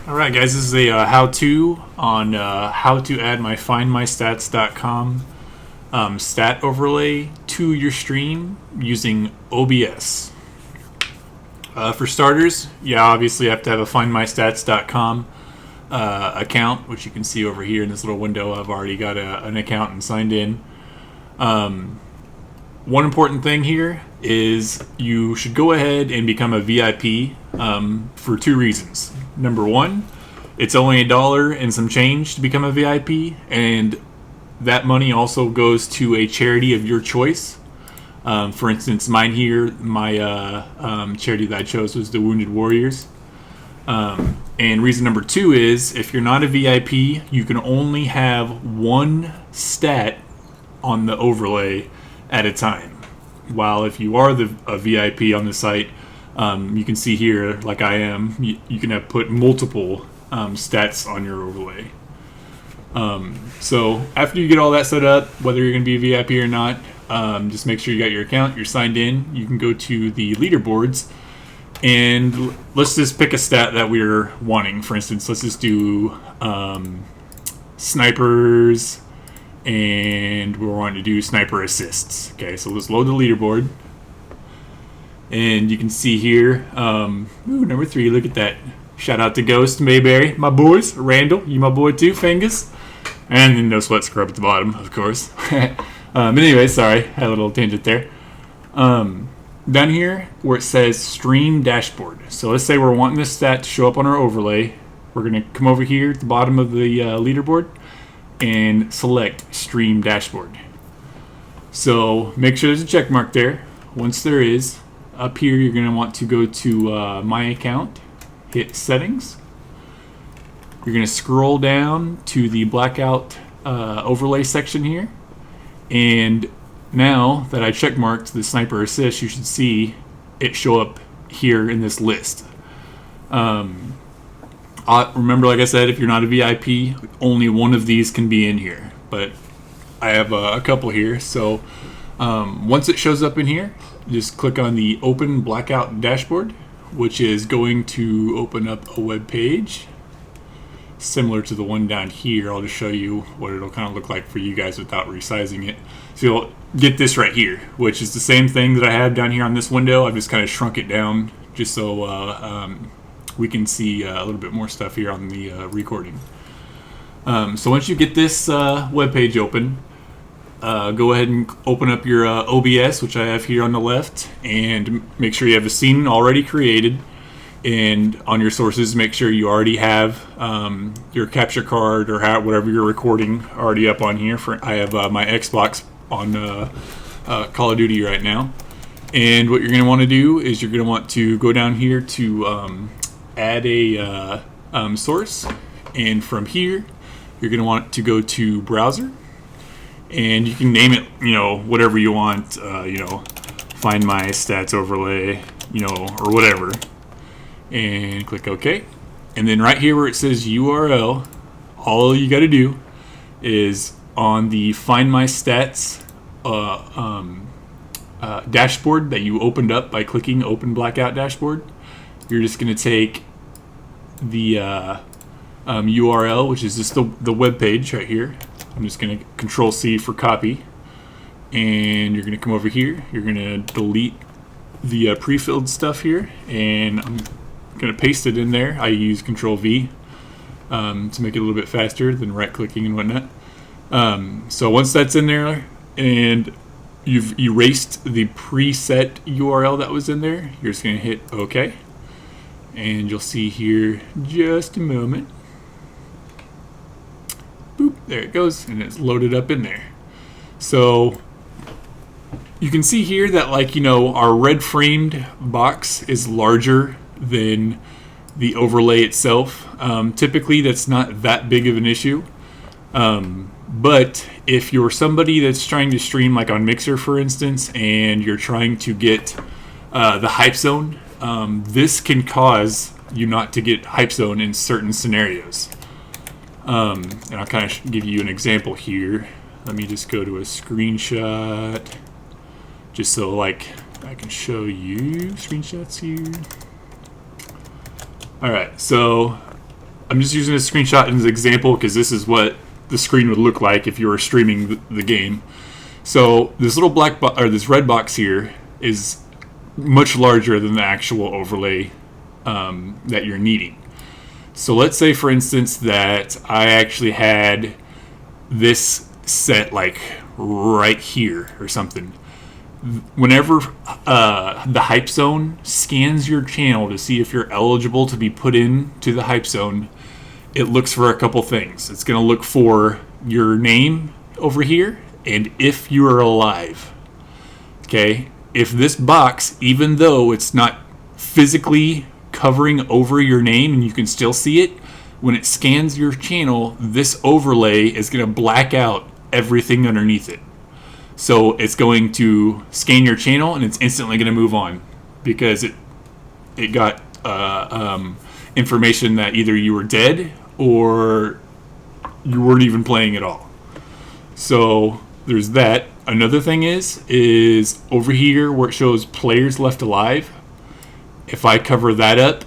Alright guys, this is a how-to on how to add my findmystats.com stat overlay to your stream using OBS. For starters, obviously you have to have a findmystats.com account, which you can see over here in this little window. I've already got an account and signed in. One important thing here is you should go ahead and become a VIP for two reasons. Number one, it's only $1 and some change to become a VIP, and that money also goes to a charity of your choice. For instance, mine here, my charity that I chose was the Wounded Warriors. And reason number two is if you're not a VIP, you can only have one stat on the overlay at a time. While if you are a VIP on the site, you can see here, like I am, you can have put multiple stats on your overlay. So after you get all that set up, whether you're going to be a VIP or not, just make sure you got your account, you're signed in. You can go to the leaderboards, and let's just pick a stat that we're wanting. For instance, let's just do snipers, and we're wanting to do sniper assists. Okay, so let's load the leaderboard. And you can see here, number 3, look at that. Shout out to Ghost, Mayberry, my boys. Randall, you my boy too, Fingers. And then no sweat scrub at the bottom, of course. But anyway, sorry, had a little tangent there. Down here where it says stream dashboard. So let's say we're wanting this stat to show up on our overlay. We're going to come over here at the bottom of the leaderboard and select stream dashboard. So make sure there's a check mark there. Once there is, up here you're going to want to go to my account, hit settings. You're going to scroll down to the blackout overlay section here, and now that I check marked the sniper assist, you should see it show up here in this list. Remember, like I said, if you're not a VIP, only one of these can be in here, but I have a couple here. So once it shows up in here, just click on the open blackout dashboard, which is going to open up a web page similar to the one down here. I'll just show you what it'll kind of look like for you guys without resizing it. So you'll get this right here, which is the same thing that I have down here on this window. I've just kind of shrunk it down just so we can see a little bit more stuff here on the recording. So once you get this web page open, go ahead and open up your OBS, which I have here on the left, and make sure you have a scene already created. And on your sources, make sure you already have your capture card or whatever you're recording already up on here. I have my Xbox on Call of Duty right now. And what you're going to want to do is you're going to want to go down here to add a source. And from here, you're going to want to go to browser. And you can name it, whatever you want, find my stats overlay, or whatever. And click OK. And then right here where it says URL, all you got to do is on the Find My Stats dashboard that you opened up by clicking Open Blackout Dashboard, you're just going to take the URL, which is just the web page right here. I'm just going to Control C for copy, and you're going to come over here. You're going to delete the pre-filled stuff here, and I'm going to paste it in there. I use Control V to make it a little bit faster than right-clicking and whatnot. So once that's in there and you've erased the preset URL that was in there, you're just going to hit OK, and you'll see here just a moment. Boop, there it goes, and it's loaded up in there. So you can see here that, our red framed box is larger than the overlay itself. Typically that's not that big of an issue, but if you're somebody that's trying to stream like on Mixer, for instance, and you're trying to get the hype zone, this can cause you not to get hype zone in certain scenarios. And I'll kind of give you an example here. Let me just go to a screenshot just so I can show you screenshots here. Alright, so I'm just using this screenshot as an example because this is what the screen would look like if you were streaming the game. So this little this red box here is much larger than the actual overlay that you're needing. So let's say, for instance, that I actually had this set like right here or something. Whenever the hype zone scans your channel to see if you're eligible to be put into the hype zone, it looks for a couple things. It's going to look for your name over here and if you are alive. Okay? If this box, even though it's not physically covering over your name and you can still see it, when it scans your channel, this overlay is going to black out everything underneath it. So it's going to scan your channel and it's instantly going to move on because it got information that either you were dead or you weren't even playing at all. So there's that. Another thing is over here where it shows players left alive. If I cover that up,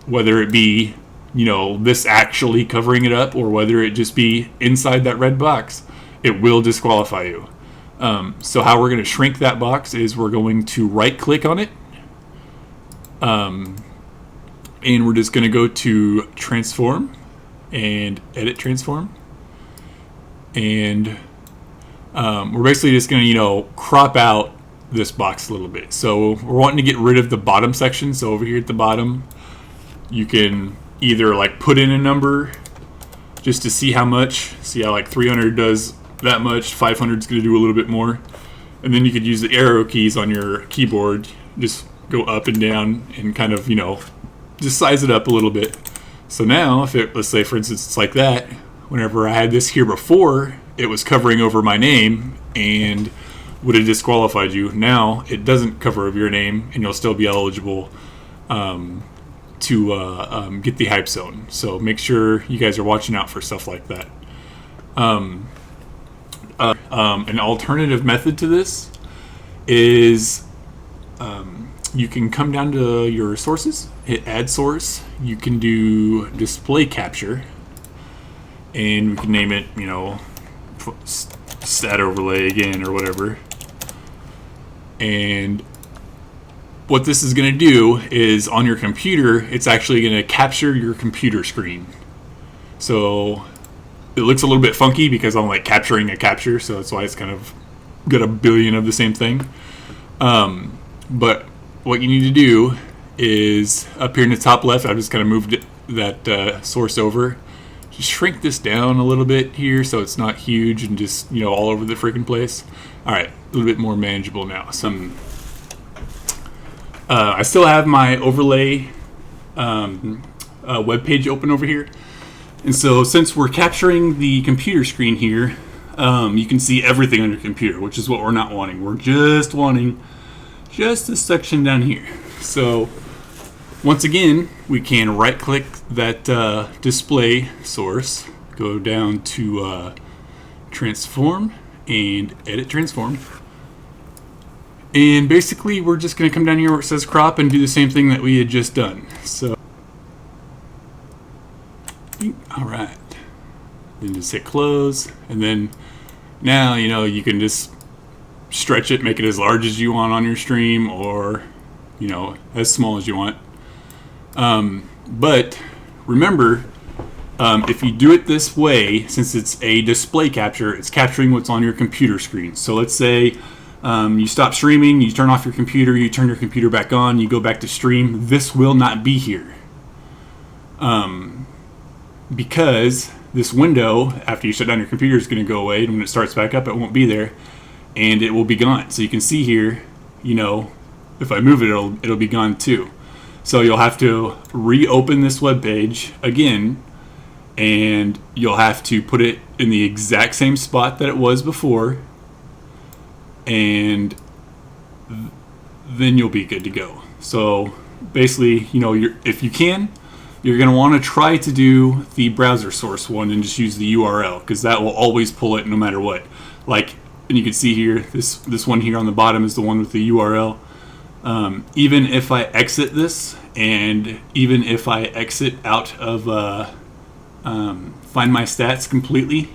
whether it be, you know, this actually covering it up or whether it just be inside that red box, it will disqualify you. So how we're going to shrink that box is we're going to right click on it. And we're just going to go to transform and edit transform. And we're basically just going to, you know, crop out this box a little bit. So we're wanting to get rid of the bottom section. So over here at the bottom, you can either like put in a number just to see how much. See how like 300 does that much, 500 is going to do a little bit more. And then you could use the arrow keys on your keyboard, just go up and down and kind of, you know, just size it up a little bit. So now if it, let's say for instance it's like that, whenever I had this here before, it was covering over my name and would have disqualified you. Now it doesn't cover over your name and you'll still be eligible to get the hype zone. So make sure you guys are watching out for stuff like that. An alternative method to this is you can come down to your sources, hit add source. You can do display capture, and we can name it, you know, stat overlay again or whatever. And what this is going to do is on your computer, it's actually going to capture your computer screen. So it looks a little bit funky because I'm like capturing a capture, so that's why it's kind of got a billion of the same thing. But what you need to do is up here in the top left, I've just kind of moved that source over. Just shrink this down a little bit here so it's not huge and just, you know, all over the freaking place. All right, a little bit more manageable now. I still have my overlay web page open over here. And so since we're capturing the computer screen here, you can see everything on your computer, which is what we're not wanting. We're just wanting just this section down here. So once again, we can right click that display source, go down to transform and edit transform. And basically we're just going to come down here where it says crop and do the same thing that we had just done. So alright, then just hit close, and then now, you know, you can just stretch it, make it as large as you want on your stream, or, you know, as small as you want. But remember, if you do it this way, since it's a display capture, it's capturing what's on your computer screen. So let's say you stop streaming, you turn off your computer, you turn your computer back on, you go back to stream, this will not be here. Because this window, after you shut down your computer, is going to go away, and when it starts back up, it won't be there, and it will be gone. So you can see here, you know, if I move it, it'll be gone too. So you'll have to reopen this web page again, and you'll have to put it in the exact same spot that it was before, and then you'll be good to go. So basically, you know, if you can, you're going to want to try to do the browser source one and just use the URL, because that will always pull it no matter what. Like, and you can see here, this one here on the bottom is the one with the URL. Even if I exit this, and even if I exit out of find my stats completely,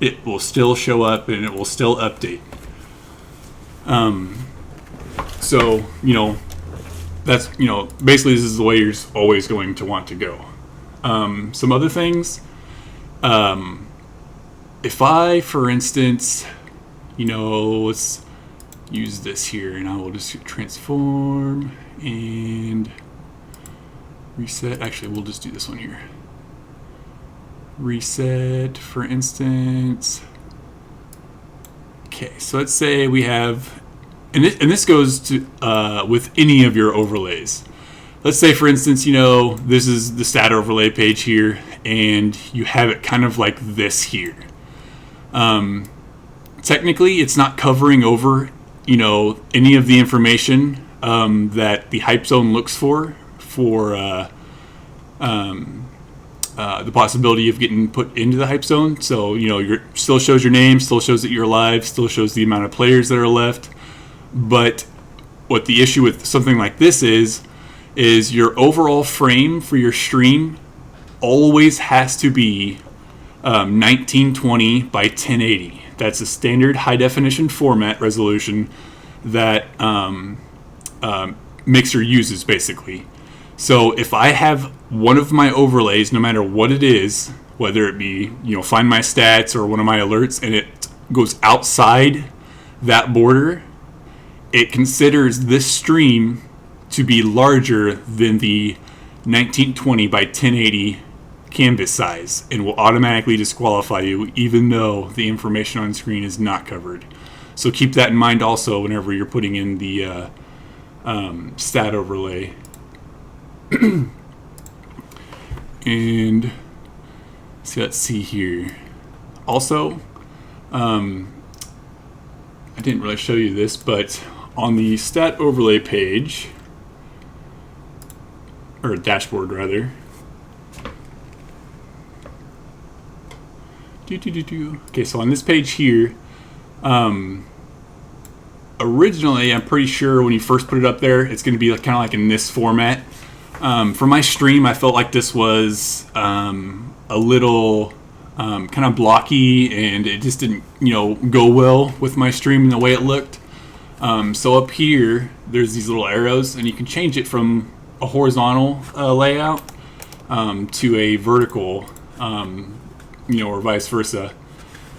it will still show up and it will still update. So, you know, that's, you know, basically this is the way you're always going to want to go. Some other things, if I, for instance, you know, let's use this here, and I will just transform and reset. Actually, we'll just do this one here. Reset, for instance. Okay, so let's say we have, and this goes to with any of your overlays. Let's say, for instance, you know, this is the stat overlay page here, and you have it kind of like this here. Technically, it's not covering over, you know, any of the information that the hype zone looks for the possibility of getting put into the hype zone. So, you know, still shows your name, still shows that you're alive, still shows the amount of players that are left. But what the issue with something like this is your overall frame for your stream always has to be 1920 by 1080. That's a standard high definition format resolution that Mixer uses, basically. So if I have one of my overlays, no matter what it is, whether it be, you know, find my stats or one of my alerts, and it goes outside that border, it considers this stream to be larger than the 1920 by 1080 canvas size and will automatically disqualify you, even though the information on screen is not covered. So keep that in mind also whenever you're putting in the stat overlay. And so let's see here. Also, I didn't really show you this, but on the stat overlay page, or dashboard rather, okay, so on this page here, originally, I'm pretty sure when you first put it up there, it's going to be kind of like in this format. For my stream, I felt like this was a little kind of blocky, and it just didn't, you know, go well with my stream and the way it looked. So up here, there's these little arrows, and you can change it from a horizontal layout to a vertical, you know, or vice versa,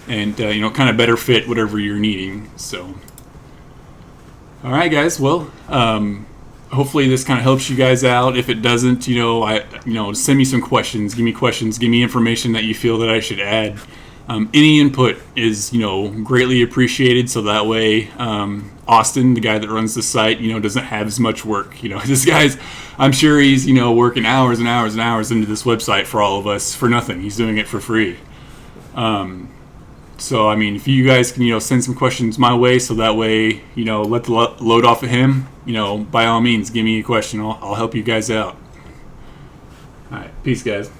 and you know, kind of better fit whatever you're needing. So, all right, guys. Well, hopefully this kind of helps you guys out. If it doesn't, you know, send me some questions. Give me information that you feel that I should add. Any input is, you know, greatly appreciated. So that way, Austin, the guy that runs the site, you know, doesn't have as much work. You know, this guy's, I'm sure he's, you know, working hours and hours and hours into this website for all of us for nothing. He's doing it for free. So, I mean, if you guys can, you know, send some questions my way, so that way, you know, let the load off of him, you know, by all means, give me a question. I'll help you guys out. All right. Peace, guys.